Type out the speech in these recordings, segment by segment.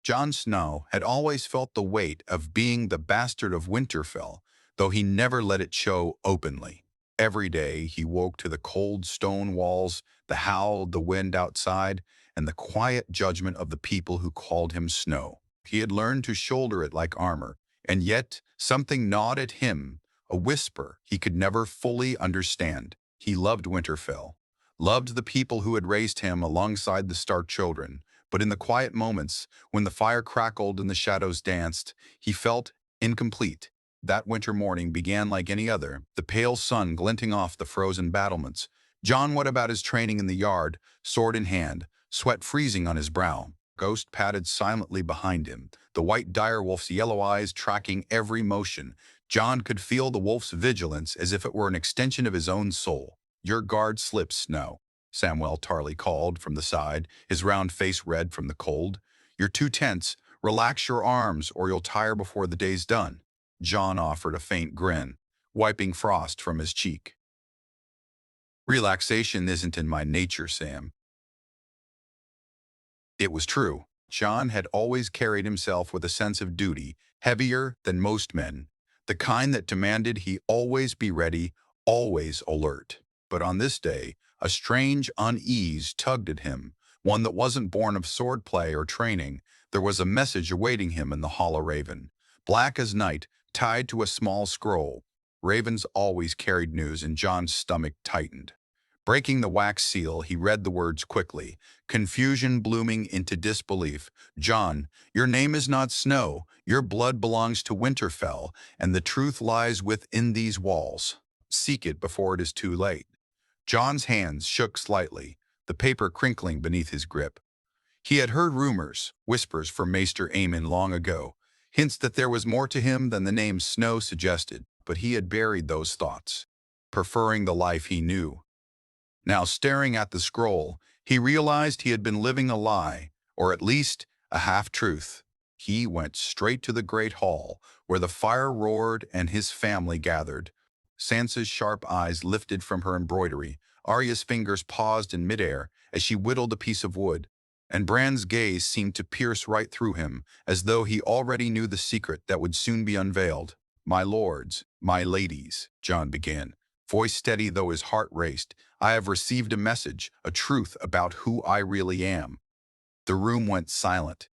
Jon Snow had always felt the weight of being the bastard of Winterfell, though he never let it show openly. Every day he woke to the cold stone walls, the howl of the wind outside, and the quiet judgment of the people who called him Snow. He had learned to shoulder it like armor, and yet something gnawed at him, a whisper he could never fully understand. He loved Winterfell, loved the people who had raised him alongside the Stark children, but in the quiet moments, when the fire crackled and the shadows danced, he felt incomplete. That winter morning began like any other, the pale sun glinting off the frozen battlements. Jon went about his training in the yard, sword in hand, sweat freezing on his brow. Ghost padded silently behind him, the white direwolf's yellow eyes tracking every motion. Jon could feel the wolf's vigilance as if it were an extension of his own soul. "Your guard slips, Snow," Samwell Tarly called from the side, his round face red from the cold. "You're too tense. Relax your arms or you'll tire before the day's done." Jon offered a faint grin, wiping frost from his cheek. "Relaxation isn't in my nature, Sam." It was true. Jon had always carried himself with a sense of duty, heavier than most men, the kind that demanded he always be ready, always alert. But on this day, a strange unease tugged at him, one that wasn't born of swordplay or training. There was a message awaiting him in the Hall of Raven, black as night, tied to a small scroll. Ravens always carried news, and Jon's stomach tightened. Breaking the wax seal, he read the words quickly, confusion blooming into disbelief. "Jon, your name is not Snow. Your blood belongs to Winterfell, and the truth lies within these walls. Seek it before it is too late." Jon's hands shook slightly, the paper crinkling beneath his grip. He had heard rumors, whispers from Maester Aemon long ago, hints that there was more to him than the name Snow suggested, but he had buried those thoughts, preferring the life he knew. Now, staring at the scroll, he realized he had been living a lie, or at least a half-truth. He went straight to the great hall, where the fire roared and his family gathered. Sansa's sharp eyes lifted from her embroidery. Arya's fingers paused in midair as she whittled a piece of wood, and Bran's gaze seemed to pierce right through him, as though he already knew the secret that would soon be unveiled. "My lords, my ladies," Jon began, voice steady though his heart raced, "I have received a message, a truth about who I really am." The room went silent.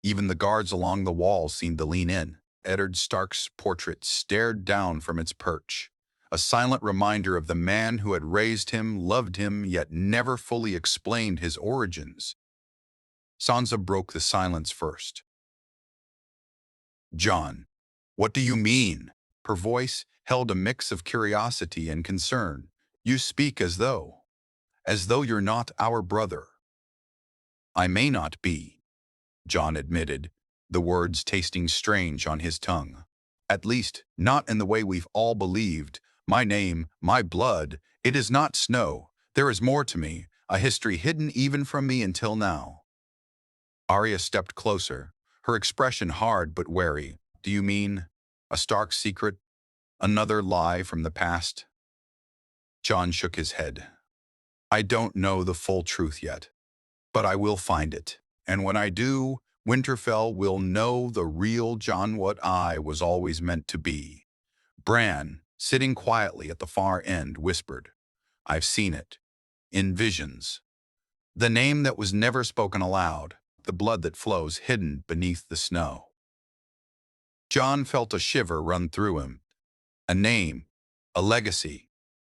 Even the guards along the walls seemed to lean in. Eddard Stark's portrait stared down from its perch, a silent reminder of the man who had raised him, loved him, yet never fully explained his origins. Sansa broke the silence first. "Jon, what do you mean?" Her voice held a mix of curiosity and concern. "You speak as though you're not our brother." "I may not be," Jon admitted, the words tasting strange on his tongue. "At least, not in the way we've all believed. My name, my blood, it is not Snow. There is more to me, a history hidden even from me until now." Arya stepped closer, her expression hard but wary. "Do you mean a Stark secret? Another lie from the past?" Jon shook his head. "I don't know the full truth yet, but I will find it. And when I do, Winterfell will know the real Jon, what I was always meant to be." Bran, sitting quietly at the far end, whispered, "I've seen it. In visions." The name that was never spoken aloud, the blood that flows hidden beneath the snow. Jon felt a shiver run through him. A name, a legacy,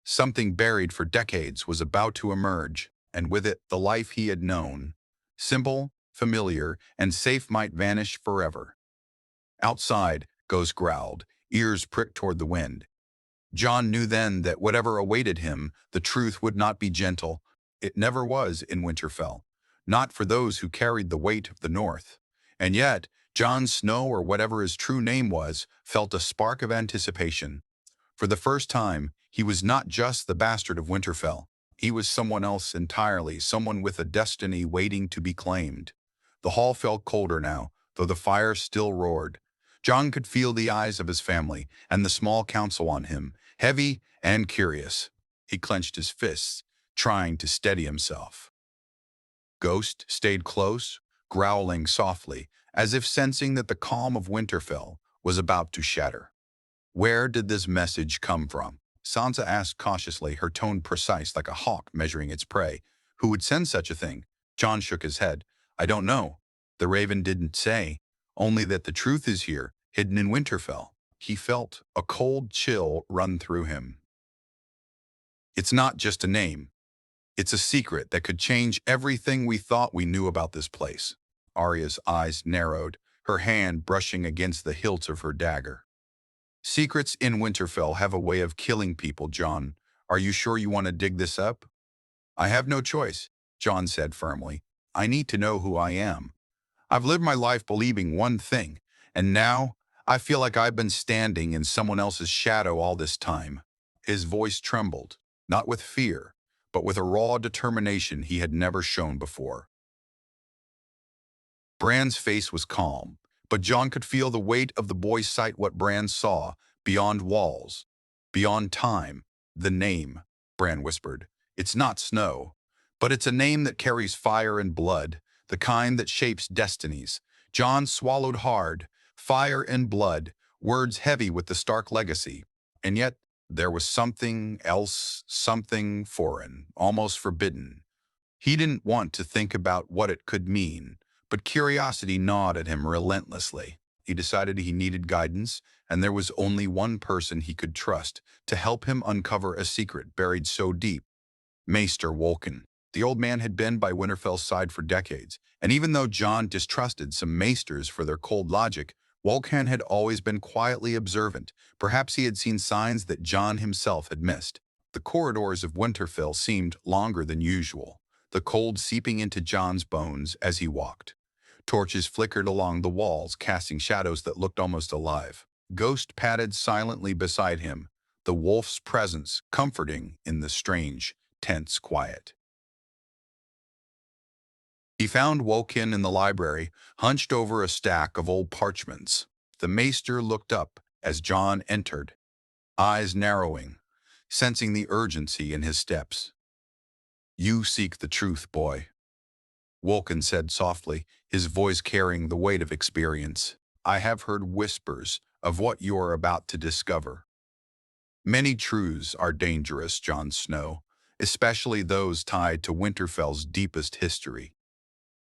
something buried for decades was about to emerge, and with it the life he had known. Simple, familiar, and safe might vanish forever. Outside, Ghost growled, ears pricked toward the wind. Jon knew then that whatever awaited him, the truth would not be gentle. It never was in Winterfell, not for those who carried the weight of the North. And yet, Jon Snow, or whatever his true name was, felt a spark of anticipation. For the first time, he was not just the bastard of Winterfell. He was someone else entirely, someone with a destiny waiting to be claimed. The hall felt colder now, though the fire still roared. Jon could feel the eyes of his family and the small council on him, heavy and curious. He clenched his fists, trying to steady himself. Ghost stayed close, growling softly, as if sensing that the calm of Winterfell was about to shatter. Where did this message come from? Sansa asked cautiously, her tone precise like a hawk measuring its prey. Who would send such a thing? Jon shook his head. I don't know. The raven didn't say, only that the truth is here, hidden in Winterfell. He felt a cold chill run through him. It's not just a name. It's a secret that could change everything we thought we knew about this place. Arya's eyes narrowed, her hand brushing against the hilt of her dagger. Secrets in Winterfell have a way of killing people, Jon. Are you sure you want to dig this up? I have no choice, Jon said firmly. I need to know who I am. I've lived my life believing one thing, and now I feel like I've been standing in someone else's shadow all this time. His voice trembled, not with fear, but with a raw determination he had never shown before. Bran's face was calm, but Jon could feel the weight of the boy's sight, what Bran saw, beyond walls, beyond time. The name, Bran whispered. It's not Snow, but it's a name that carries fire and blood, the kind that shapes destinies. Jon swallowed hard. Fire and blood, words heavy with the Stark legacy. And yet, there was something else, something foreign, almost forbidden. He didn't want to think about what it could mean, but curiosity gnawed at him relentlessly. He decided he needed guidance, and there was only one person he could trust to help him uncover a secret buried so deep. Maester Wolkan. The old man had been by Winterfell's side for decades, and even though Jon distrusted some maesters for their cold logic, Wolkan had always been quietly observant. Perhaps he had seen signs that Jon himself had missed. The corridors of Winterfell seemed longer than usual, the cold seeping into Jon's bones as he walked. Torches flickered along the walls, casting shadows that looked almost alive. Ghost padded silently beside him, the wolf's presence comforting in the strange, tense quiet. He found Wokin in the library, hunched over a stack of old parchments. The maester looked up as Jon entered, eyes narrowing, sensing the urgency in his steps. You seek the truth, boy, Wokin said softly, his voice carrying the weight of experience. I have heard whispers of what you are about to discover. Many truths are dangerous, Jon Snow, especially those tied to Winterfell's deepest history.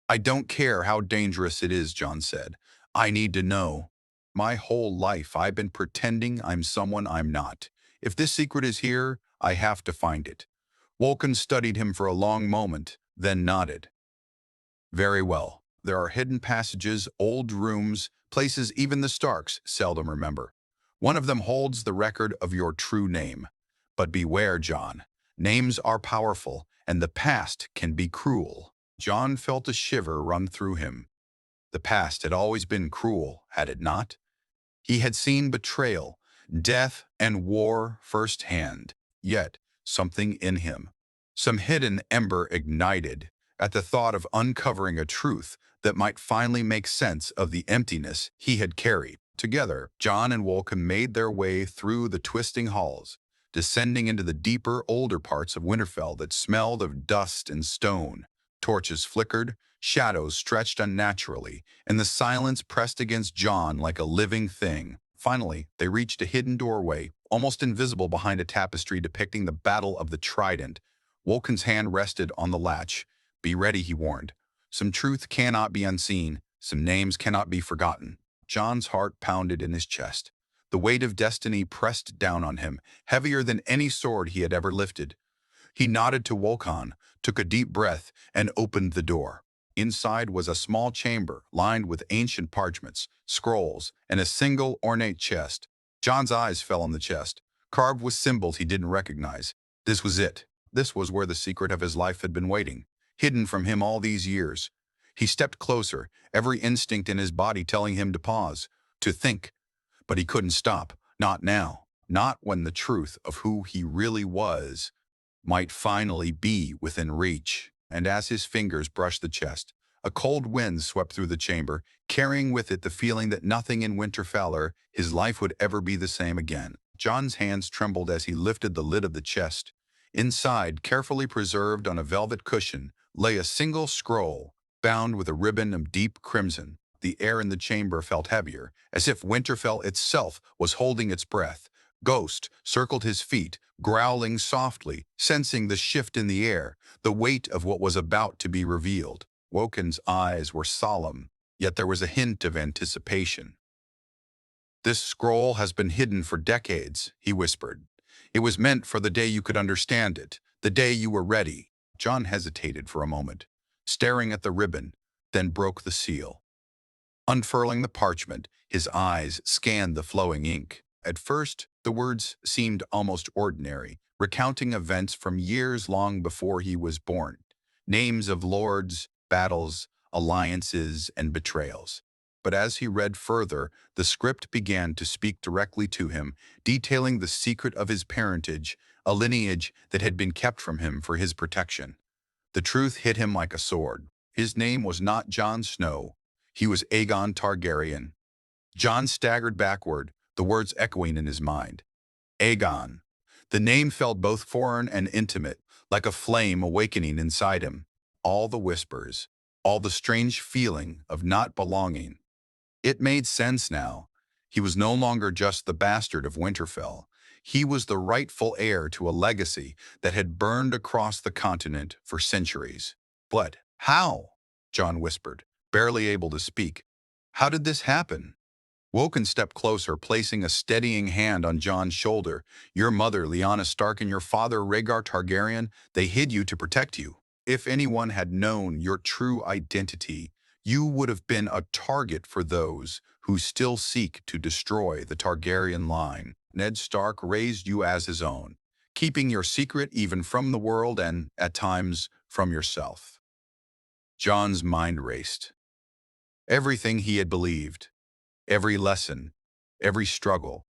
I don't care how dangerous it is, Jon said. I need to know. My whole life I've been pretending I'm someone I'm not. If this secret is here, I have to find it. Wokin studied him for a long moment, then nodded. Very well. There are hidden passages, old rooms, places even the Starks seldom remember. One of them holds the record of your true name. But beware, Jon. Names are powerful, and the past can be cruel. Jon felt a shiver run through him. The past had always been cruel, had it not? He had seen betrayal, death, and war firsthand. Yet, something in him, some hidden ember ignited at the thought of uncovering a truth that might finally make sense of the emptiness he had carried. Together, Jon and Wolkan made their way through the twisting halls, descending into the deeper, older parts of Winterfell that smelled of dust and stone. Torches flickered, shadows stretched unnaturally, and the silence pressed against Jon like a living thing. Finally, they reached a hidden doorway, almost invisible behind a tapestry depicting the Battle of the Trident. Wolkan's hand rested on the latch. Be ready, he warned. Some truth cannot be unseen. Some names cannot be forgotten. Jon's heart pounded in his chest. The weight of destiny pressed down on him, heavier than any sword he had ever lifted. He nodded to Wolkan, took a deep breath, and opened the door. Inside was a small chamber lined with ancient parchments, scrolls, and a single ornate chest. Jon's eyes fell on the chest, carved with symbols he didn't recognize. This was it. This was where the secret of his life had been waiting, hidden from him all these years. He stepped closer, every instinct in his body telling him to pause, to think. But he couldn't stop, not now, not when the truth of who he really was might finally be within reach. And as his fingers brushed the chest, a cold wind swept through the chamber, carrying with it the feeling that nothing in Winterfell, his life would ever be the same again. Jon's hands trembled as he lifted the lid of the chest. Inside, carefully preserved on a velvet cushion, lay a single scroll, bound with a ribbon of deep crimson. the air in the chamber felt heavier, as if Winterfell itself was holding its breath. Ghost circled his feet, growling softly, sensing the shift in the air, the weight of what was about to be revealed. Woken's eyes were solemn, yet there was a hint of anticipation. "This scroll has been hidden for decades," he whispered. "It was meant for the day you could understand it, the day you were ready." Jon hesitated for a moment, staring at the ribbon, then broke the seal. Unfurling the parchment, his eyes scanned the flowing ink. At first, the words seemed almost ordinary, recounting events from years long before he was born. Names of lords, battles, alliances, and betrayals. But as he read further, the script began to speak directly to him, detailing the secret of his parentage, a lineage that had been kept from him for his protection. The truth hit him like a sword. His name was not Jon Snow. He was Aegon Targaryen. Jon staggered backward, the words echoing in his mind. Aegon. The name felt both foreign and intimate, like a flame awakening inside him. All the whispers, all the strange feeling of not belonging. It made sense now. He was no longer just the bastard of Winterfell. He was the rightful heir to a legacy that had burned across the continent for centuries. "But how?" Jon whispered, barely able to speak. "How did this happen?" Woken stepped closer, placing a steadying hand on Jon's shoulder. "Your mother, Lyanna Stark, and your father, Rhaegar Targaryen, they hid you to protect you. If anyone had known your true identity, you would have been a target for those who still seek to destroy the Targaryen line. Ned Stark raised you as his own, keeping your secret even from the world and, at times, from yourself." Jon's mind raced. Everything he had believed, every lesson, every struggle,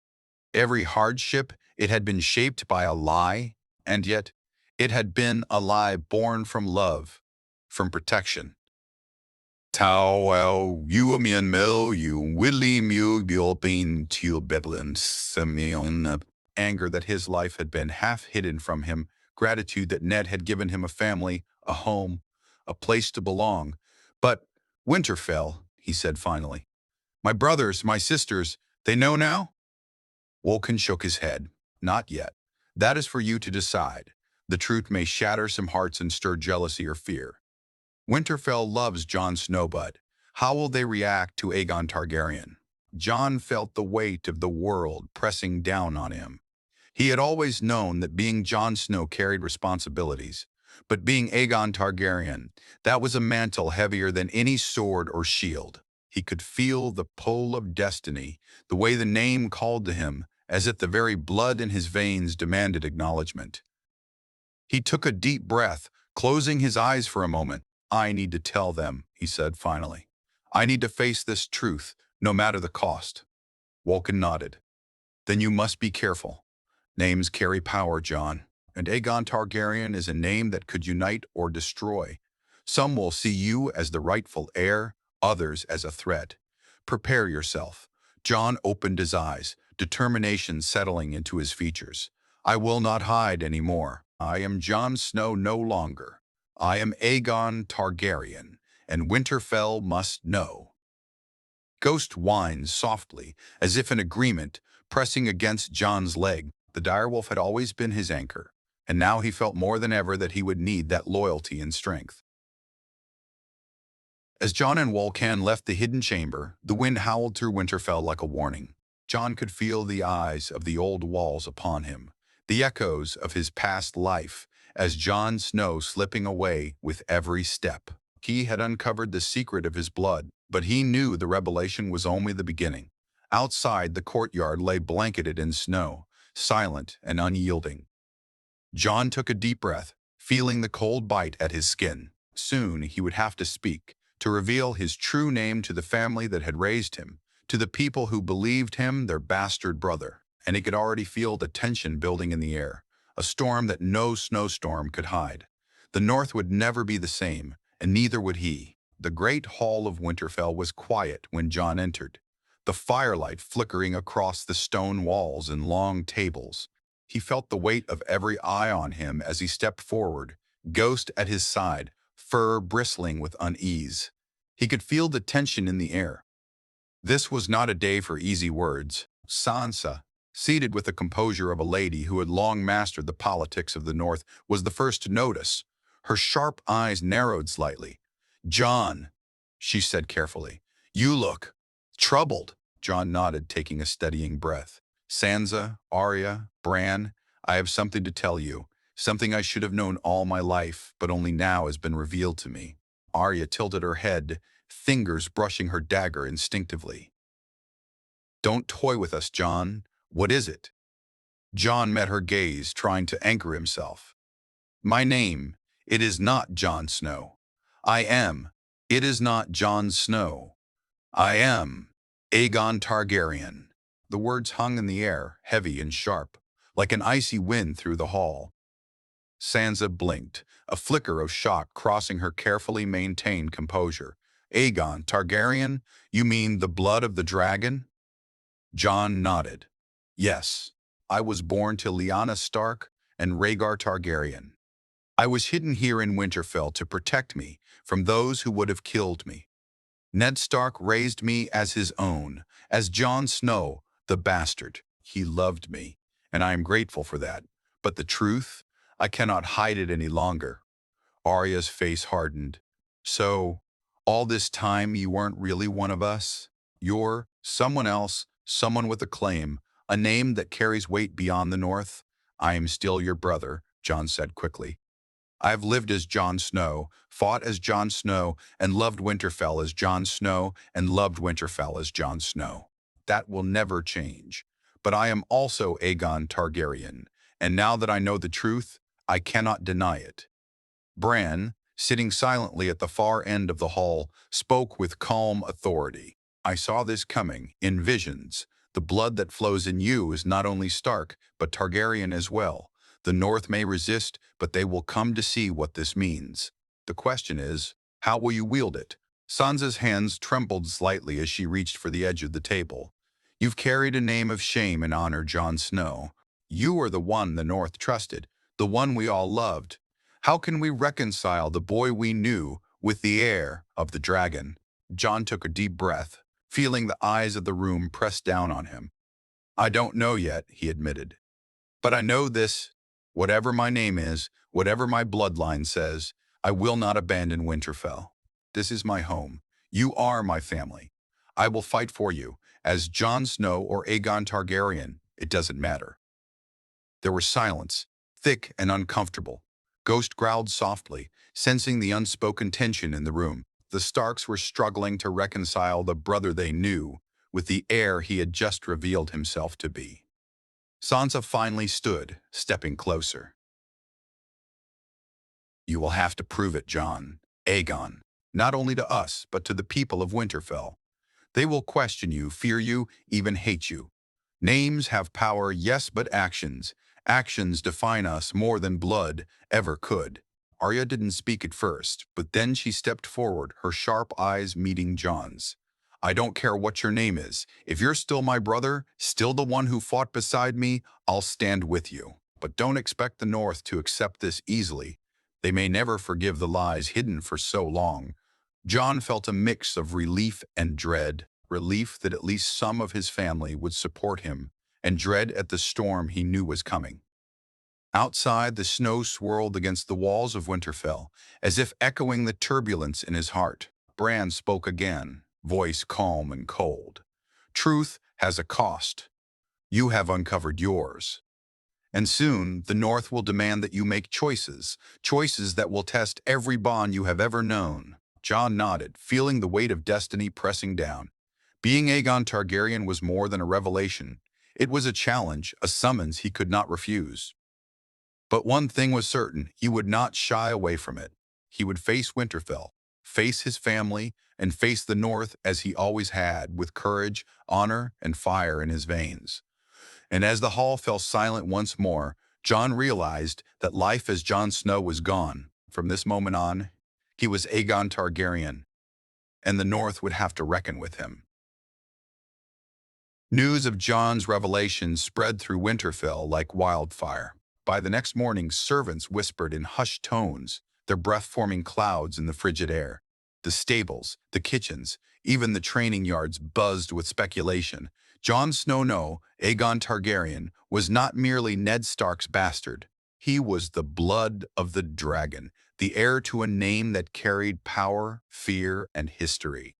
every hardship, it had been shaped by a lie, and yet it had been a lie born from love, from protection. "Tau you mian mil you willy mu bilpin til bedlin Simeon." Anger that his life had been half hidden from him, gratitude that Ned had given him a family, a home, a place to belong. "But Winterfell," he said finally. "My brothers, my sisters, they know now?" Woken shook his head. "Not yet. That is for you to decide. The truth may shatter some hearts and stir jealousy or fear. Winterfell loves Jon Snow, but how will they react to Aegon Targaryen?" Jon felt the weight of the world pressing down on him. He had always known that being Jon Snow carried responsibilities, but being Aegon Targaryen, that was a mantle heavier than any sword or shield. He could feel the pull of destiny, the way the name called to him, as if the very blood in his veins demanded acknowledgement. He took a deep breath, closing his eyes for a moment. "I need to tell them," he said finally. "I need to face this truth, no matter the cost." Woken nodded. "Then you must be careful. Names carry power, Jon, and Aegon Targaryen is a name that could unite or destroy. Some will see you as the rightful heir, others as a threat. Prepare yourself." Jon opened his eyes, determination settling into his features. "I will not hide anymore. I am Jon Snow no longer. I am Aegon Targaryen, and Winterfell must know." Ghost whined softly, as if in agreement, pressing against Jon's leg. The direwolf had always been his anchor, and now he felt more than ever that he would need that loyalty and strength. As Jon and Wolcan left the hidden chamber, the wind howled through Winterfell like a warning. Jon could feel the eyes of the old walls upon him, the echoes of his past life, as Jon Snow slipping away with every step. He had uncovered the secret of his blood, but he knew the revelation was only the beginning. Outside, the courtyard lay blanketed in snow, silent and unyielding. Jon took a deep breath, feeling the cold bite at his skin. Soon he would have to speak, to reveal his true name to the family that had raised him, to the people who believed him their bastard brother. And he could already feel the tension building in the air, a storm that no snowstorm could hide. The North would never be the same, and neither would he. The great hall of Winterfell was quiet when Jon entered, the firelight flickering across the stone walls and long tables. He felt the weight of every eye on him as he stepped forward, Ghost at his side, fur bristling with unease. He could feel the tension in the air. This was not a day for easy words. Sansa, seated with the composure of a lady who had long mastered the politics of the North, was the first to notice. Her sharp eyes narrowed slightly. "Jon," she said carefully, "you look troubled." Jon nodded, taking a steadying breath. "Sansa, Arya, Bran, I have something to tell you. Something I should have known all my life, but only now has been revealed to me." Arya tilted her head, fingers brushing her dagger instinctively. "Don't toy with us, Jon. What is it?" Jon met her gaze, trying to anchor himself. "My name, it is not Jon Snow. I am. It is not Jon Snow. I am Aegon Targaryen." The words hung in the air, heavy and sharp, like an icy wind through the hall. Sansa blinked, a flicker of shock crossing her carefully maintained composure. "Aegon Targaryen? You mean the blood of the dragon?" Jon nodded. "Yes, I was born to Lyanna Stark and Rhaegar Targaryen. I was hidden here in Winterfell to protect me from those who would have killed me. Ned Stark raised me as his own, as Jon Snow, the bastard. He loved me, and I am grateful for that. But the truth, I cannot hide it any longer." Arya's face hardened. "So, all this time you weren't really one of us? You're someone else, someone with a claim, a name that carries weight beyond the North?" "I am still your brother," Jon said quickly. "I've lived as Jon Snow, fought as Jon Snow, and loved Winterfell as Jon Snow, and loved Winterfell as Jon Snow. That will never change. But I am also Aegon Targaryen, and now that I know the truth, I cannot deny it." Bran, sitting silently at the far end of the hall, spoke with calm authority. "I saw this coming, in visions. The blood that flows in you is not only Stark, but Targaryen as well. The North may resist, but they will come to see what this means. The question is, how will you wield it?" Sansa's hands trembled slightly as she reached for the edge of the table. "You've carried a name of shame and honor, Jon Snow. You are the one the North trusted, the one we all loved. How can we reconcile the boy we knew with the heir of the dragon?" Jon took a deep breath, feeling the eyes of the room press down on him. "I don't know yet," he admitted. "But I know this. Whatever my name is, whatever my bloodline says, I will not abandon Winterfell. This is my home. You are my family. I will fight for you, as Jon Snow or Aegon Targaryen. It doesn't matter." There was silence, thick and uncomfortable. Ghost growled softly, sensing the unspoken tension in the room. The Starks were struggling to reconcile the brother they knew with the heir he had just revealed himself to be. Sansa finally stood, stepping closer. "You will have to prove it, Jon. Aegon. Not only to us, but to the people of Winterfell. They will question you, fear you, even hate you. Names have power, yes, but actions. Actions define us more than blood ever could." Arya didn't speak at first, but then she stepped forward, her sharp eyes meeting Jon's. "I don't care what your name is. If you're still my brother, still the one who fought beside me, I'll stand with you. But don't expect the North to accept this easily. They may never forgive the lies hidden for so long." Jon felt a mix of relief and dread. Relief that at least some of his family would support him, and dread at the storm he knew was coming. Outside, the snow swirled against the walls of Winterfell, as if echoing the turbulence in his heart. Bran spoke again, voice calm and cold. "Truth has a cost. You have uncovered yours. And soon, the North will demand that you make choices, choices that will test every bond you have ever known." Jon nodded, feeling the weight of destiny pressing down. Being Aegon Targaryen was more than a revelation. It was a challenge, a summons he could not refuse. But one thing was certain, he would not shy away from it. He would face Winterfell, face his family, and face the North as he always had, with courage, honor, and fire in his veins. And as the hall fell silent once more, Jon realized that life as Jon Snow was gone. From this moment on, he was Aegon Targaryen, and the North would have to reckon with him. News of Jon's revelation spread through Winterfell like wildfire. By the next morning, servants whispered in hushed tones, their breath forming clouds in the frigid air. The stables, the kitchens, even the training yards buzzed with speculation. Jon Snow, no, Aegon Targaryen, was not merely Ned Stark's bastard. He was the blood of the dragon, the heir to a name that carried power, fear, and history.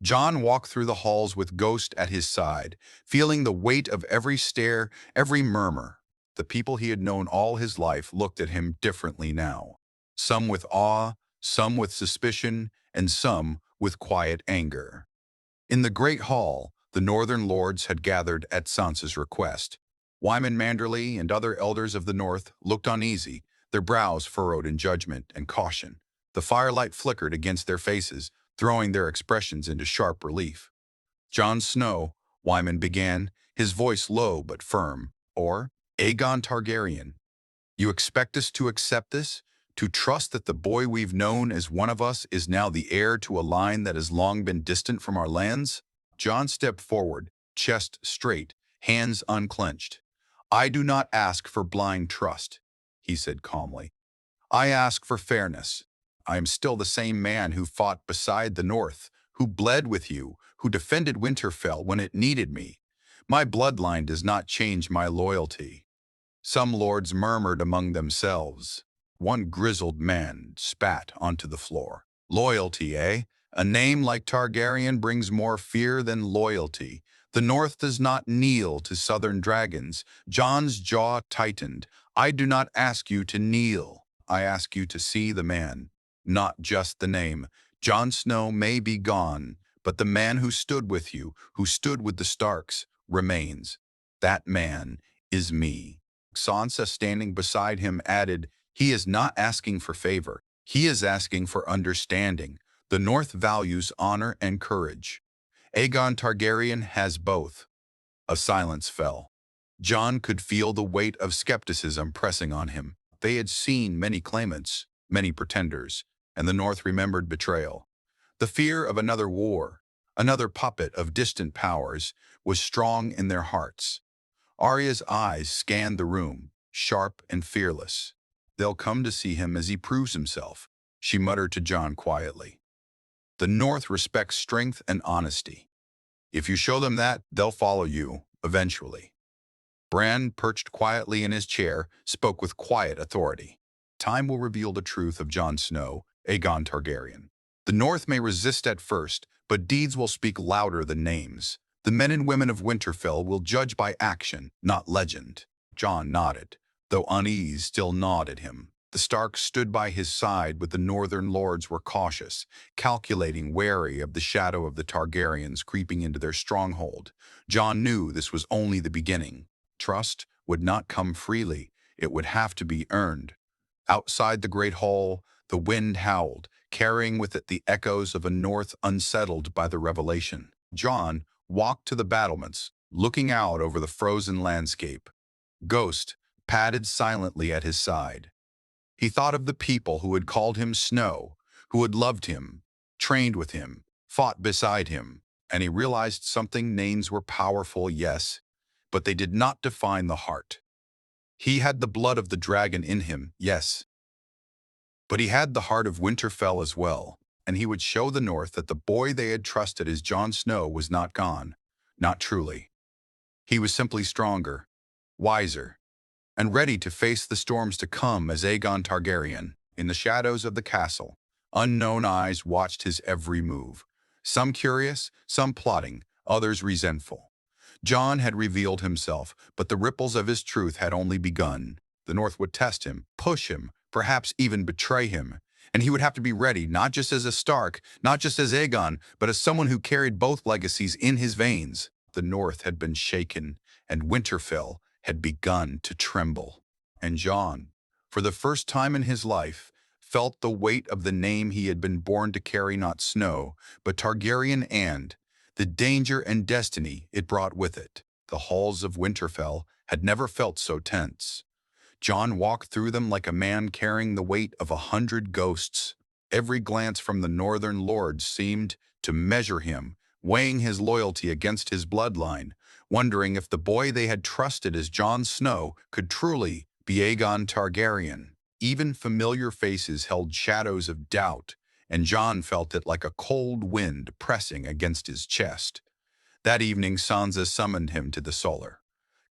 Jon walked through the halls with Ghost at his side, feeling the weight of every stare, every murmur. The people he had known all his life looked at him differently now. Some with awe, some with suspicion, and some with quiet anger. In the great hall, the northern lords had gathered at Sansa's request. Wyman Manderly and other elders of the north looked uneasy, their brows furrowed in judgment and caution. The firelight flickered against their faces, throwing their expressions into sharp relief. Jon Snow, Wyman began, his voice low but firm, or Aegon Targaryen. You expect us to accept this? To trust that the boy we've known as one of us is now the heir to a line that has long been distant from our lands? Jon stepped forward, chest straight, hands unclenched. I do not ask for blind trust, he said calmly. I ask for fairness. I am still the same man who fought beside the North, who bled with you, who defended Winterfell when it needed me. My bloodline does not change my loyalty. Some lords murmured among themselves. One grizzled man spat onto the floor. Loyalty, eh? A name like Targaryen brings more fear than loyalty. The North does not kneel to southern dragons. Jon's jaw tightened. I do not ask you to kneel. I ask you to see the man, not just the name. Jon Snow may be gone, but the man who stood with you, who stood with the Starks, remains. That man is me. Sansa, standing beside him, added, he is not asking for favor. He is asking for understanding. The North values honor and courage. Aegon Targaryen has both. A silence fell. Jon could feel the weight of skepticism pressing on him. They had seen many claimants, many pretenders, and the North remembered betrayal. The fear of another war, another puppet of distant powers, was strong in their hearts. Arya's eyes scanned the room, sharp and fearless. They'll come to see him as he proves himself, she muttered to Jon quietly. The North respects strength and honesty. If you show them that, they'll follow you, eventually. Bran, perched quietly in his chair, spoke with quiet authority. Time will reveal the truth of Jon Snow, Aegon Targaryen. The North may resist at first, but deeds will speak louder than names. The men and women of Winterfell will judge by action, not legend. Jon nodded, though unease still gnawed at him. The Starks stood by his side, but the northern lords were cautious, calculating, wary of the shadow of the Targaryens creeping into their stronghold. Jon knew this was only the beginning. Trust would not come freely. It would have to be earned. Outside the great hall, the wind howled, carrying with it the echoes of a North unsettled by the revelation. Jon walked to the battlements, looking out over the frozen landscape. Ghost padded silently at his side. He thought of the people who had called him Snow, who had loved him, trained with him, fought beside him, and he realized something. Names were powerful, yes, but they did not define the heart. He had the blood of the dragon in him, yes, but he had the heart of Winterfell as well, and he would show the North that the boy they had trusted as Jon Snow was not gone, not truly. He was simply stronger, wiser, and ready to face the storms to come as Aegon Targaryen. In the shadows of the castle, unknown eyes watched his every move, some curious, some plotting, others resentful. Jon had revealed himself, but the ripples of his truth had only begun. The North would test him, push him, perhaps even betray him, and he would have to be ready, not just as a Stark, not just as Aegon, but as someone who carried both legacies in his veins. The North had been shaken, and Winterfell had begun to tremble. And Jon, for the first time in his life, felt the weight of the name he had been born to carry, not Snow, but Targaryen, and the danger and destiny it brought with it. The halls of Winterfell had never felt so tense. Jon walked through them like a man carrying the weight of 100 ghosts. Every glance from the northern lords seemed to measure him, weighing his loyalty against his bloodline, wondering if the boy they had trusted as Jon Snow could truly be Aegon Targaryen. Even familiar faces held shadows of doubt, and Jon felt it like a cold wind pressing against his chest. That evening Sansa summoned him to the solar.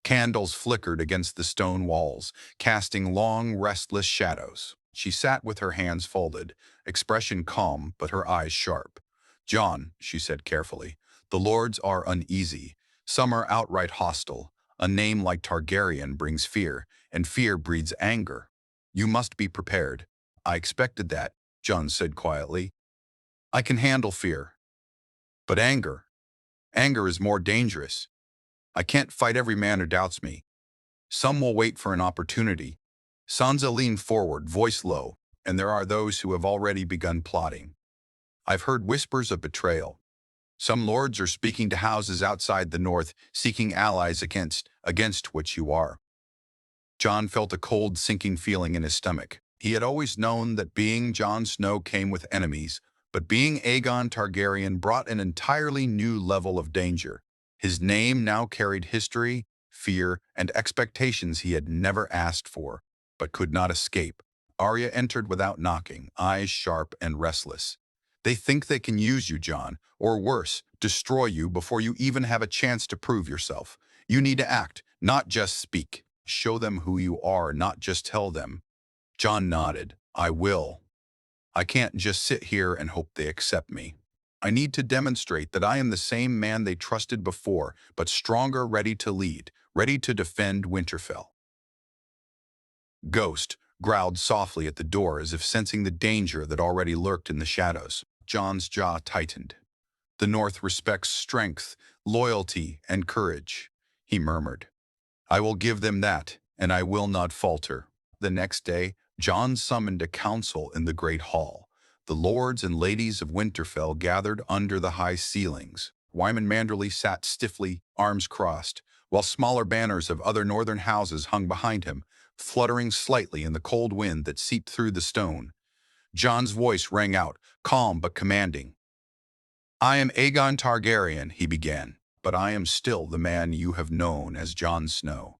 Candles flickered against the stone walls, casting long, restless shadows. She sat with her hands folded, expression calm but her eyes sharp. "Jon," she said carefully, "the lords are uneasy. Some are outright hostile. A name like Targaryen brings fear, and fear breeds anger. You must be prepared." "I expected that," Jon said quietly. "I can handle fear. But anger is more dangerous. I can't fight every man who doubts me. Some will wait for an opportunity." Sansa leaned forward, voice low, "And there are those who have already begun plotting. I've heard whispers of betrayal. Some lords are speaking to houses outside the north, seeking allies against which you are." Jon felt a cold, sinking feeling in his stomach. He had always known that being Jon Snow came with enemies, but being Aegon Targaryen brought an entirely new level of danger. His name now carried history, fear, and expectations he had never asked for, but could not escape. Arya entered without knocking, eyes sharp and restless. "They think they can use you, Jon, or worse, destroy you before you even have a chance to prove yourself. You need to act, not just speak. Show them who you are, not just tell them." Jon nodded. "I will. I can't just sit here and hope they accept me. I need to demonstrate that I am the same man they trusted before, but stronger, ready to lead, ready to defend Winterfell." Ghost growled softly at the door as if sensing the danger that already lurked in the shadows. Jon's jaw tightened. "The North respects strength, loyalty, and courage," he murmured. "I will give them that, and I will not falter." The next day, Jon summoned a council in the great hall. The lords and ladies of Winterfell gathered under the high ceilings. Wyman Manderly sat stiffly, arms crossed, while smaller banners of other northern houses hung behind him, fluttering slightly in the cold wind that seeped through the stone. Jon's voice rang out, calm but commanding. "I am Aegon Targaryen," he began, "but I am still the man you have known as Jon Snow.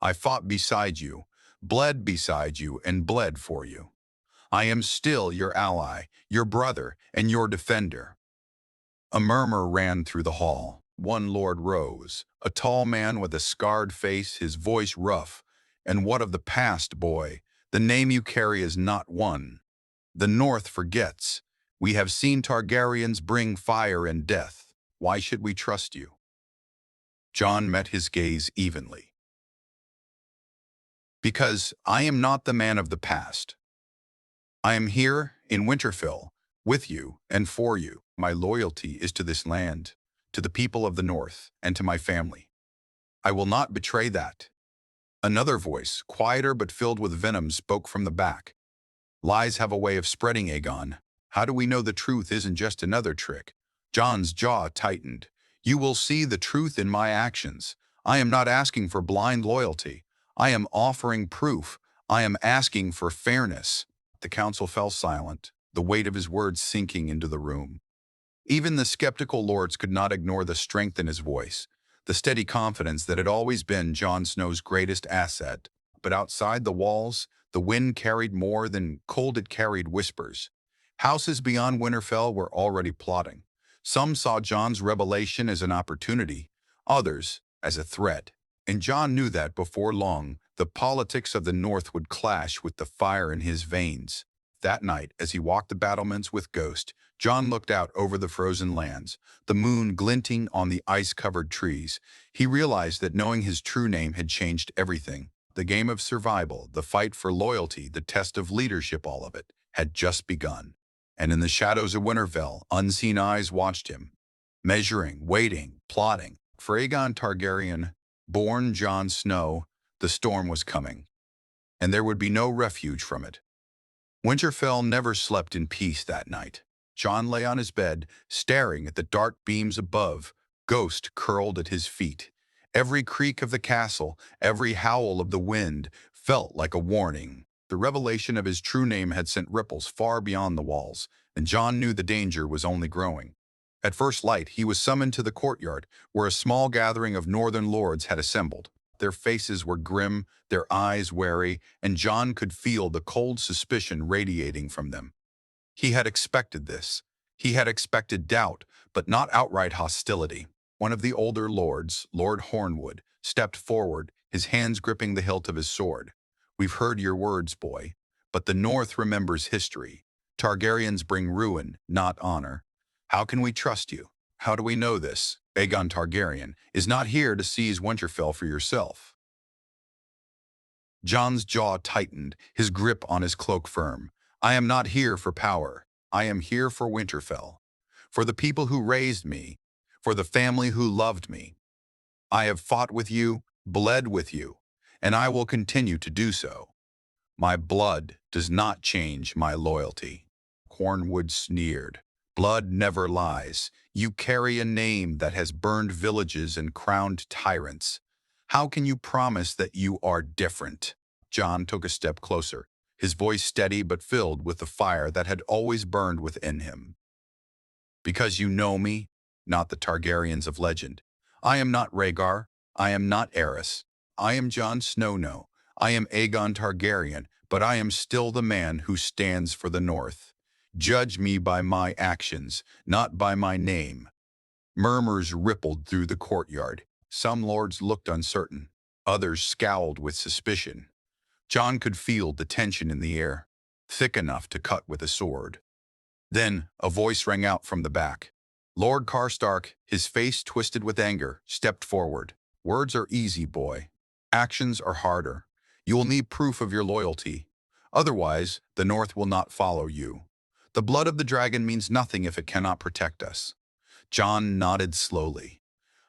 I fought beside you, bled beside you, and bled for you. I am still your ally, your brother, and your defender." A murmur ran through the hall. One lord rose, a tall man with a scarred face, his voice rough. "And what of the past, boy? The name you carry is not one. The North forgets. We have seen Targaryens bring fire and death. Why should we trust you?" Jon met his gaze evenly. "Because I am not the man of the past. I am here in Winterfell, with you and for you. My loyalty is to this land, to the people of the North, and to my family. I will not betray that." Another voice, quieter but filled with venom, spoke from the back. "Lies have a way of spreading, Aegon. How do we know the truth isn't just another trick?" Jon's jaw tightened. "You will see the truth in my actions. I am not asking for blind loyalty. I am offering proof. I am asking for fairness." The council fell silent, the weight of his words sinking into the room. Even the skeptical lords could not ignore the strength in his voice, the steady confidence that had always been Jon Snow's greatest asset. But outside the walls, the wind carried more than cold, it carried whispers. Houses beyond Winterfell were already plotting. Some saw Jon's revelation as an opportunity, others as a threat. And Jon knew that before long, the politics of the North would clash with the fire in his veins. That night, as he walked the battlements with Ghost, Jon looked out over the frozen lands, the moon glinting on the ice-covered trees. He realized that knowing his true name had changed everything. The game of survival, the fight for loyalty, the test of leadership, all of it, had just begun. And in the shadows of Winterfell, unseen eyes watched him, measuring, waiting, plotting. For Aegon Targaryen, born Jon Snow, the storm was coming, and there would be no refuge from it. Winterfell never slept in peace that night. Jon lay on his bed, staring at the dark beams above, Ghost curled at his feet. Every creak of the castle, every howl of the wind, felt like a warning. The revelation of his true name had sent ripples far beyond the walls, and Jon knew the danger was only growing. At first light, he was summoned to the courtyard, where a small gathering of northern lords had assembled. Their faces were grim, their eyes wary, and Jon could feel the cold suspicion radiating from them. He had expected this. He had expected doubt, but not outright hostility. One of the older lords, Lord Hornwood, stepped forward, his hands gripping the hilt of his sword. "We've heard your words, boy, but the North remembers history. Targaryens bring ruin, not honor. How can we trust you? How do we know this? Aegon Targaryen is not here to seize Winterfell for yourself." Jon's jaw tightened, his grip on his cloak firm. "I am not here for power. I am here for Winterfell. For the people who raised me. For the family who loved me. I have fought with you, bled with you, and I will continue to do so. My blood does not change my loyalty." Cornwood sneered. "Blood never lies. You carry a name that has burned villages and crowned tyrants. How can you promise that you are different?" Jon took a step closer, his voice steady but filled with the fire that had always burned within him. "Because you know me, not the Targaryens of legend. I am not Rhaegar. I am not Aerys. I am Jon Snow. No, I am Aegon Targaryen, but I am still the man who stands for the North. Judge me by my actions, not by my name." Murmurs rippled through the courtyard. Some lords looked uncertain. Others scowled with suspicion. Jon could feel the tension in the air, thick enough to cut with a sword. Then a voice rang out from the back. Lord Karstark, his face twisted with anger, stepped forward. "Words are easy, boy. Actions are harder. You will need proof of your loyalty. Otherwise, the North will not follow you. The blood of the dragon means nothing if it cannot protect us." Jon nodded slowly.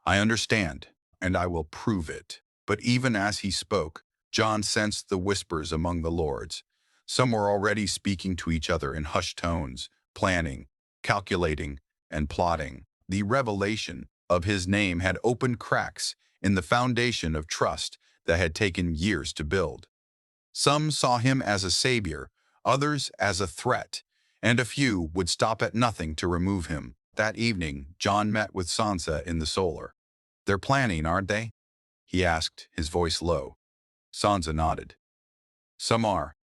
"I understand, and I will prove it." But even as he spoke, Jon sensed the whispers among the lords. Some were already speaking to each other in hushed tones, planning, calculating, and plotting. The revelation of his name had opened cracks in the foundation of trust that had taken years to build. Some saw him as a savior, others as a threat, and a few would stop at nothing to remove him. That evening, Jon met with Sansa in the Solar. "They're planning, aren't they?" he asked, his voice low. Sansa nodded. "Some are.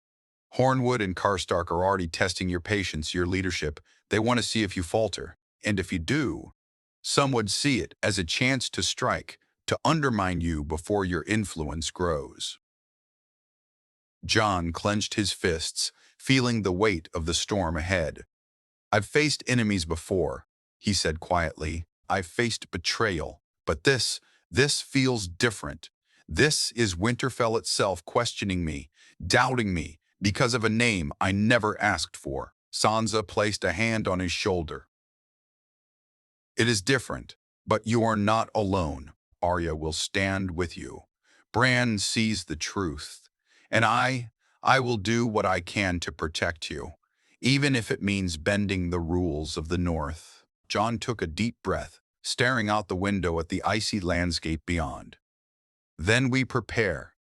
Hornwood and Karstark are already testing your patience, your leadership. They want to see if you falter. And if you do, some would see it as a chance to strike, to undermine you before your influence grows." Jon clenched his fists, feeling the weight of the storm ahead. "I've faced enemies before," he said quietly. "I've faced betrayal. But this feels different. This is Winterfell itself questioning me, doubting me, because of a name I never asked for." Sansa placed a hand on his shoulder. "It is different, but you are not alone. Arya will stand with you. Bran sees the truth. And I will do what I can to protect you, even if it means bending the rules of the North." Jon took a deep breath, staring out the window at the icy landscape beyond. "Then we prepare.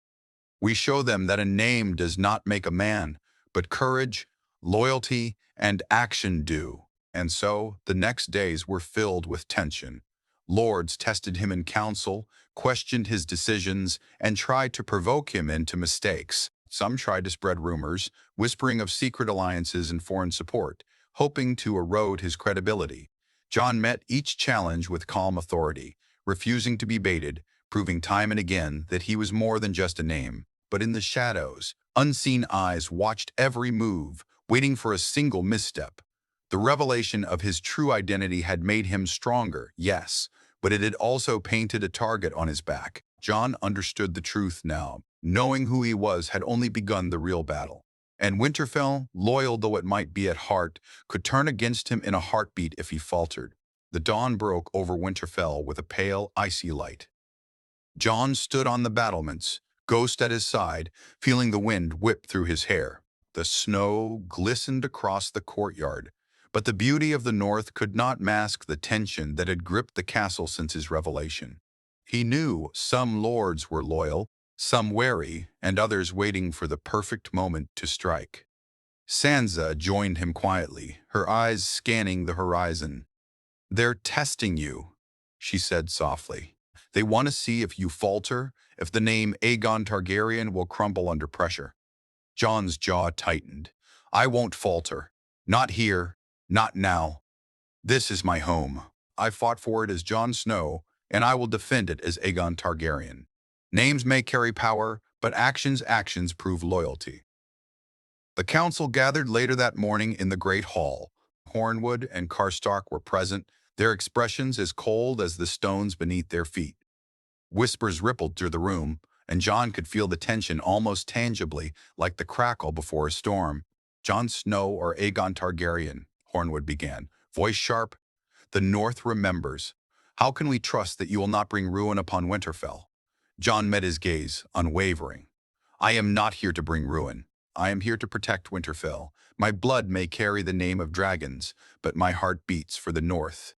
We show them that a name does not make a man, but courage, loyalty, and action do." And so the next days were filled with tension. Lords tested him in council, questioned his decisions, and tried to provoke him into mistakes. Some tried to spread rumors, whispering of secret alliances and foreign support, hoping to erode his credibility. Jon met each challenge with calm authority, refusing to be baited, proving time and again that he was more than just a name. But in the shadows, unseen eyes watched every move, waiting for a single misstep. The revelation of his true identity had made him stronger, yes, but it had also painted a target on his back. Jon understood the truth now. Knowing who he was had only begun the real battle. And Winterfell, loyal though it might be at heart, could turn against him in a heartbeat if he faltered. The dawn broke over Winterfell with a pale, icy light. Jon stood on the battlements, Ghost at his side, feeling the wind whip through his hair. The snow glistened across the courtyard, but the beauty of the North could not mask the tension that had gripped the castle since his revelation. He knew some lords were loyal, some wary, and others waiting for the perfect moment to strike. Sansa joined him quietly, her eyes scanning the horizon. "They're testing you," she said softly. "They want to see if you falter, if the name Aegon Targaryen will crumble under pressure." Jon's jaw tightened. "I won't falter. Not here, not now. This is my home. I fought for it as Jon Snow, and I will defend it as Aegon Targaryen. Names may carry power, but actions prove loyalty. The council gathered later that morning in the Great Hall. Hornwood and Karstark were present, their expressions as cold as the stones beneath their feet. Whispers rippled through the room, and Jon could feel the tension almost tangibly, like the crackle before a storm. "Jon Snow or Aegon Targaryen," Hornwood began, voice sharp. "The North remembers. How can we trust that you will not bring ruin upon Winterfell?" Jon met his gaze, unwavering. "I am not here to bring ruin. I am here to protect Winterfell. My blood may carry the name of dragons, but my heart beats for the North.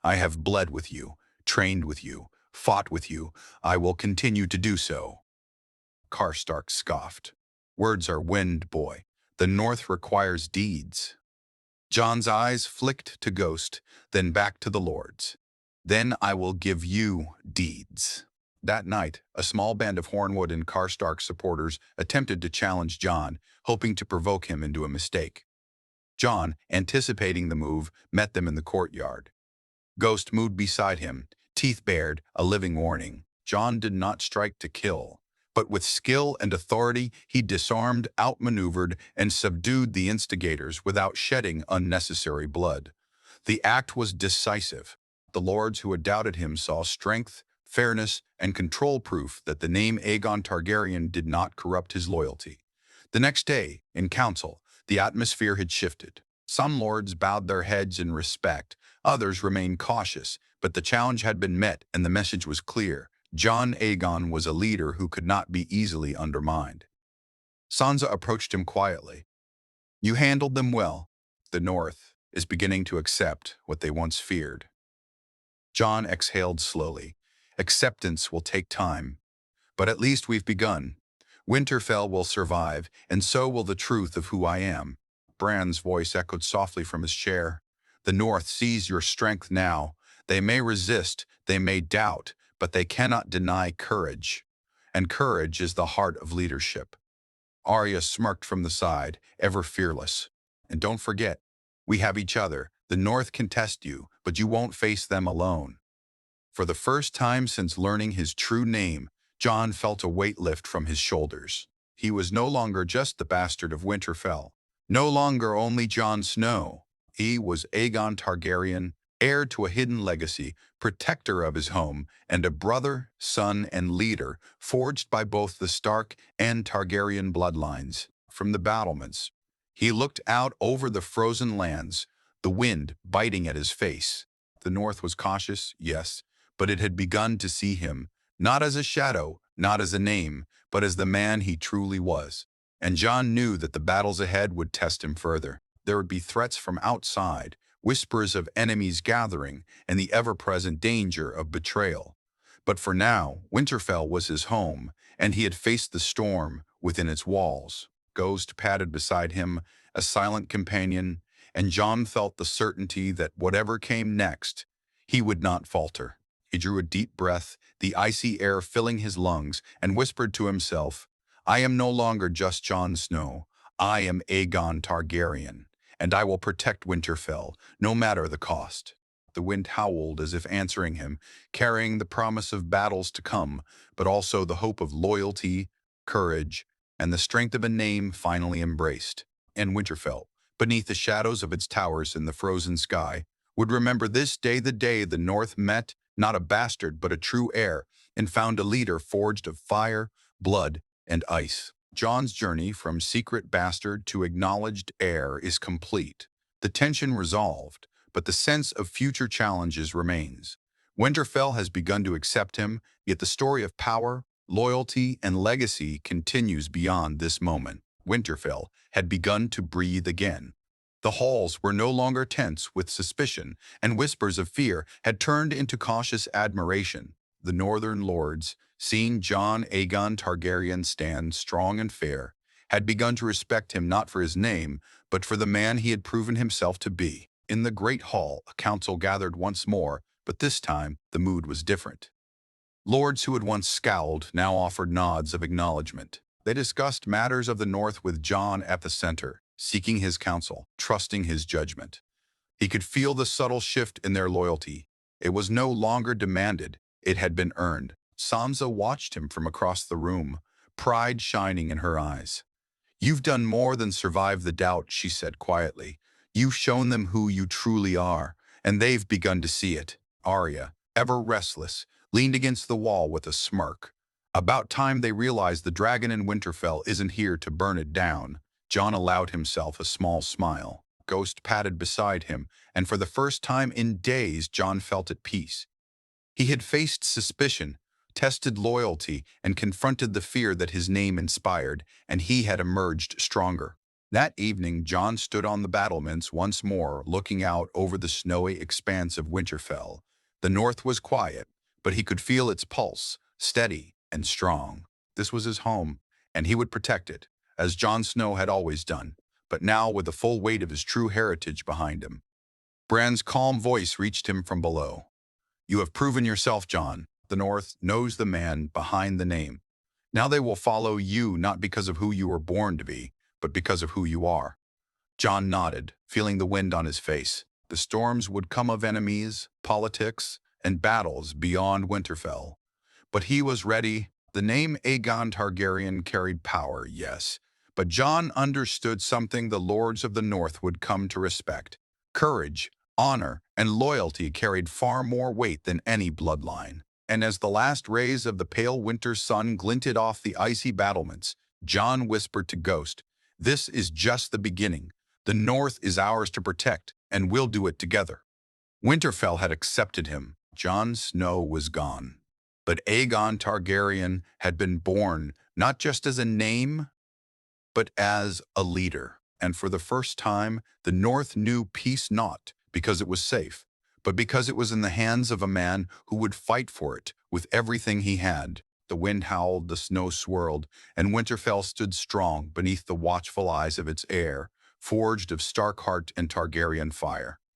I have bled with you, trained with you, fought with you. I will continue to do so." Karstark scoffed. "Words are wind, boy. The North requires deeds." Jon's eyes flicked to Ghost, then back to the lords. "Then I will give you deeds." That night, a small band of Hornwood and Karstark supporters attempted to challenge Jon, hoping to provoke him into a mistake. Jon, anticipating the move, met them in the courtyard. Ghost moved beside him, teeth bared, a living warning. Jon did not strike to kill, but with skill and authority he disarmed, outmaneuvered, and subdued the instigators without shedding unnecessary blood. The act was decisive. The lords who had doubted him saw strength, fairness, and control proof that the name Aegon Targaryen did not corrupt his loyalty. The next day, in council, the atmosphere had shifted. Some lords bowed their heads in respect, others remained cautious, but the challenge had been met and the message was clear. Jon Aegon was a leader who could not be easily undermined. Sansa approached him quietly. "You handled them well. The North is beginning to accept what they once feared." Jon exhaled slowly. "Acceptance will take time, but at least we've begun. Winterfell will survive, and so will the truth of who I am." Bran's voice echoed softly from his chair. "The North sees your strength now. They may resist, they may doubt, but they cannot deny courage. And courage is the heart of leadership." Arya smirked from the side, ever fearless. "And don't forget, we have each other. The North can test you, but you won't face them alone." For the first time since learning his true name, Jon felt a weight lift from his shoulders. He was no longer just the bastard of Winterfell. No longer only Jon Snow. He was Aegon Targaryen, heir to a hidden legacy, protector of his home, and a brother, son, and leader forged by both the Stark and Targaryen bloodlines. From the battlements, he looked out over the frozen lands, the wind biting at his face. The North was cautious, yes, but it had begun to see him, not as a shadow, not as a name, but as the man he truly was. And Jon knew that the battles ahead would test him further. There would be threats from outside, whispers of enemies gathering, and the ever-present danger of betrayal. But for now, Winterfell was his home, and he had faced the storm within its walls. Ghost padded beside him, a silent companion, and Jon felt the certainty that whatever came next, he would not falter. He drew a deep breath, the icy air filling his lungs, and whispered to himself, "I am no longer just Jon Snow. I am Aegon Targaryen, and I will protect Winterfell, no matter the cost." The wind howled as if answering him, carrying the promise of battles to come, but also the hope of loyalty, courage, and the strength of a name finally embraced. And Winterfell, beneath the shadows of its towers in the frozen sky, would remember this day, the day the North met, not a bastard but a true heir, and found a leader forged of fire, blood, and ice. Jon's journey from secret bastard to acknowledged heir is complete. The tension resolved, but the sense of future challenges remains. Winterfell has begun to accept him, yet the story of power, loyalty, and legacy continues beyond this moment. Winterfell had begun to breathe again. The halls were no longer tense with suspicion, and whispers of fear had turned into cautious admiration. The northern lords, seeing Jon Aegon Targaryen stand strong and fair, had begun to respect him not for his name, but for the man he had proven himself to be. In the great hall, a council gathered once more, but this time the mood was different. Lords who had once scowled now offered nods of acknowledgement. They discussed matters of the North with Jon at the center. seeking his counsel, trusting his judgment. He could feel the subtle shift in their loyalty. It was no longer demanded, it had been earned. Sansa watched him from across the room, pride shining in her eyes. "You've done more than survive the doubt," she said quietly. "You've shown them who you truly are, and they've begun to see it." Arya, ever restless, leaned against the wall with a smirk. About time they realized the dragon in Winterfell isn't here to burn it down. Jon allowed himself a small smile. Ghost padded beside him, and for the first time in days Jon felt at peace. He had faced suspicion, tested loyalty, and confronted the fear that his name inspired, and he had emerged stronger. That evening, Jon stood on the battlements once more, looking out over the snowy expanse of Winterfell. The north was quiet, but he could feel its pulse, steady and strong. This was his home, and he would protect it, as Jon Snow had always done, but now with the full weight of his true heritage behind him. Bran's calm voice reached him from below. "You have proven yourself, Jon. The North knows the man behind the name. Now they will follow you not because of who you were born to be, but because of who you are." Jon nodded, feeling the wind on his face. The storms would come of enemies, politics, and battles beyond Winterfell. But he was ready. The name Aegon Targaryen carried power, yes, but Jon understood something the lords of the North would come to respect. Courage, honor, and loyalty carried far more weight than any bloodline. And as the last rays of the pale winter sun glinted off the icy battlements, Jon whispered to Ghost, "This is just the beginning. The North is ours to protect, and we'll do it together." Winterfell had accepted him. Jon Snow was gone. But Aegon Targaryen had been born not just as a name, but as a leader. And for the first time, the North knew peace not because it was safe, but because it was in the hands of a man who would fight for it with everything he had. The wind howled, the snow swirled, and Winterfell stood strong beneath the watchful eyes of its heir, forged of Stark heart and Targaryen fire.